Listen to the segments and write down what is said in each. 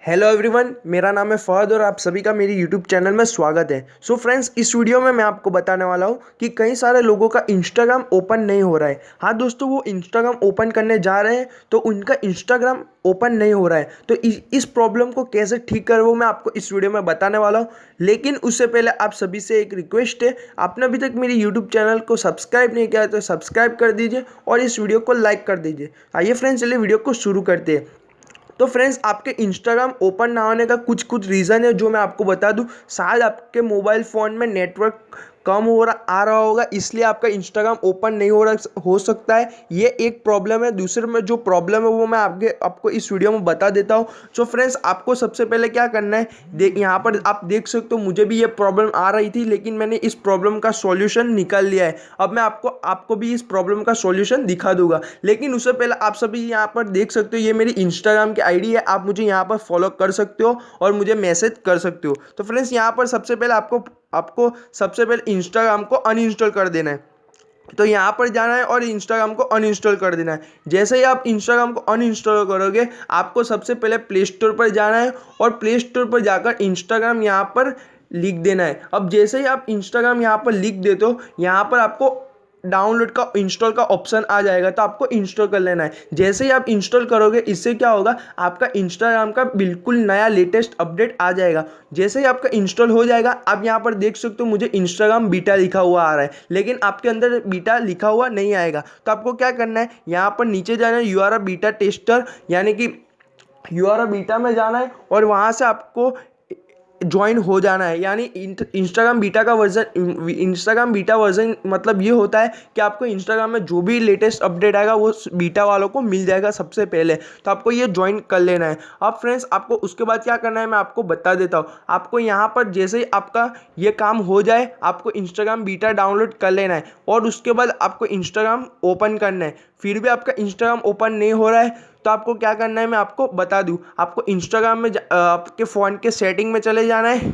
Hello everyone, मेरा नाम है फहद और आप सभी का मेरी यूट्यूब चैनल में स्वागत है। सो फ्रेंड्स, इस वीडियो में मैं आपको बताने वाला हूँ कि कई सारे लोगों का इंस्टाग्राम ओपन नहीं हो रहा है। हाँ दोस्तों, वो इंस्टाग्राम ओपन करने जा रहे हैं तो उनका इंस्टाग्राम ओपन नहीं हो रहा है। तो इस प्रॉब्लम को कैसे ठीक करें वो मैं आपको इस वीडियो में बताने वाला हूँ। लेकिन उससे पहले आप सभी से एक रिक्वेस्ट है, आपने अभी तक मेरी यूट्यूब चैनल को सब्सक्राइब नहीं किया है तो सब्सक्राइब कर दीजिए और इस वीडियो को लाइक कर दीजिए। आइए फ्रेंड्स, चलिए वीडियो को शुरू करते हैं। तो फ्रेंड्स, आपके इंस्टाग्राम ओपन ना होने का कुछ कुछ रीज़न है जो मैं आपको बता दूं। शायद आपके मोबाइल फ़ोन में नेटवर्क कम आ रहा होगा, इसलिए आपका इंस्टाग्राम ओपन नहीं हो सकता है। ये एक प्रॉब्लम है। दूसरे में जो प्रॉब्लम है वो मैं आपको इस वीडियो में बता देता हूँ। तो फ्रेंड्स, आपको सबसे पहले क्या करना है, यहाँ पर आप देख सकते हो मुझे भी ये प्रॉब्लम आ रही थी, लेकिन मैंने इस प्रॉब्लम का सॉल्यूशन निकाल लिया है। अब मैं आपको भी इस प्रॉब्लम का सॉल्यूशन दिखा दूंगा। लेकिन उससे पहले आप सभी यहाँ पर देख सकते हो, ये मेरी इंस्टाग्राम की आईडी है। आप मुझे यहाँ पर फॉलो कर सकते हो और मुझे मैसेज कर सकते हो। तो फ्रेंड्स, यहाँ पर सबसे पहले आपको सबसे पहले इंस्टाग्राम को अनइंस्टॉल कर देना है। तो यहाँ पर जाना है और इंस्टाग्राम को अनइंस्टॉल कर देना है। जैसे ही आप इंस्टाग्राम को अनइंस्टॉल करोगे, आपको सबसे पहले प्ले स्टोर पर जाना है और प्ले स्टोर पर जाकर इंस्टाग्राम यहाँ पर लिख देना है। अब जैसे ही आप इंस्टाग्राम यहाँ पर लिख देते हो, यहाँ पर आपको डाउनलोड का इंस्टॉल का ऑप्शन आ जाएगा, तो आपको इंस्टॉल कर लेना है। जैसे ही आप इंस्टॉल करोगे, इससे क्या होगा, आपका इंस्टाग्राम का बिल्कुल नया लेटेस्ट अपडेट आ जाएगा। जैसे ही आपका इंस्टॉल हो जाएगा, आप यहाँ पर देख सकते हो मुझे इंस्टाग्राम बीटा लिखा हुआ आ रहा है, लेकिन आपके अंदर बीटा लिखा हुआ नहीं आएगा। तो आपको क्या करना है, यहाँ पर नीचे जाना है, you are a beta tester, यानी कि यू आर अ बीटा में जाना है और वहाँ से आपको ज्वाइन हो जाना है। यानी इंस्टाग्राम बीटा वर्जन मतलब ये होता है कि आपको इंस्टाग्राम में जो भी लेटेस्ट अपडेट आएगा वो बीटा वालों को मिल जाएगा सबसे पहले। तो आपको ये ज्वाइन कर लेना है। अब फ्रेंड्स, आपको उसके बाद क्या करना है मैं आपको बता देता हूँ। आपको यहाँ पर जैसे ही आपका ये काम हो जाए, आपको इंस्टाग्राम बीटा डाउनलोड कर लेना है और उसके बाद आपको इंस्टाग्राम ओपन करना है। फिर भी आपका इंस्टाग्राम ओपन नहीं हो रहा है तो आपको क्या करना है मैं आपको बता दूं। आपको इंस्टाग्राम में आपके फ़ोन के सेटिंग में चले जाना है।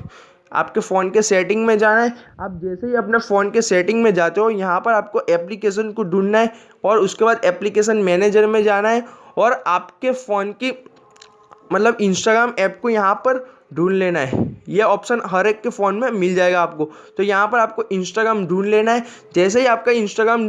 आपके फ़ोन के सेटिंग में जाना है। आप जैसे ही अपने फ़ोन के सेटिंग में जाते हो, यहाँ पर आपको एप्लीकेशन को ढूंढना है और उसके बाद एप्लीकेशन मैनेजर में जाना है और आपके फ़ोन की मतलब इंस्टाग्राम ऐप को यहाँ पर ढूंढ लेना है। ये ऑप्शन हर एक के फ़ोन में मिल जाएगा आपको। तो यहाँ पर आपको इंस्टाग्राम ढूंढ लेना है। जैसे ही आपका इंस्टाग्राम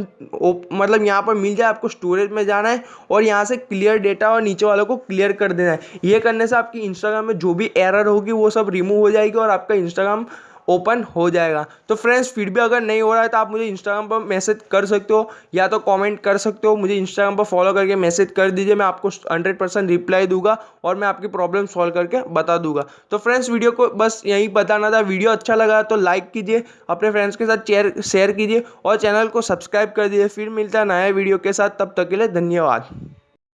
मतलब यहाँ पर मिल जाए, आपको स्टोरेज में जाना है और यहाँ से क्लियर डेटा और नीचे वालों को क्लियर कर देना है। ये करने से आपकी इंस्टाग्राम में जो भी एरर होगी वो सब रिमूव हो जाएगी और आपका इंस्टाग्राम ओपन हो जाएगा। तो फ्रेंड्स, फिर भी अगर नहीं हो रहा है तो आप मुझे इंस्टाग्राम पर मैसेज कर सकते हो या तो कमेंट कर सकते हो। मुझे इंस्टाग्राम पर फॉलो करके मैसेज कर दीजिए, मैं आपको 100% रिप्लाई दूंगा और मैं आपकी प्रॉब्लम सॉल्व करके बता दूंगा। तो फ्रेंड्स, वीडियो को बस यही बताना था। वीडियो अच्छा लगा तो लाइक कीजिए, अपने फ्रेंड्स के साथ शेयर कीजिए और चैनल को सब्सक्राइब कर दीजिए। फिर मिलता है नया वीडियो के साथ, तब तक के लिए धन्यवाद।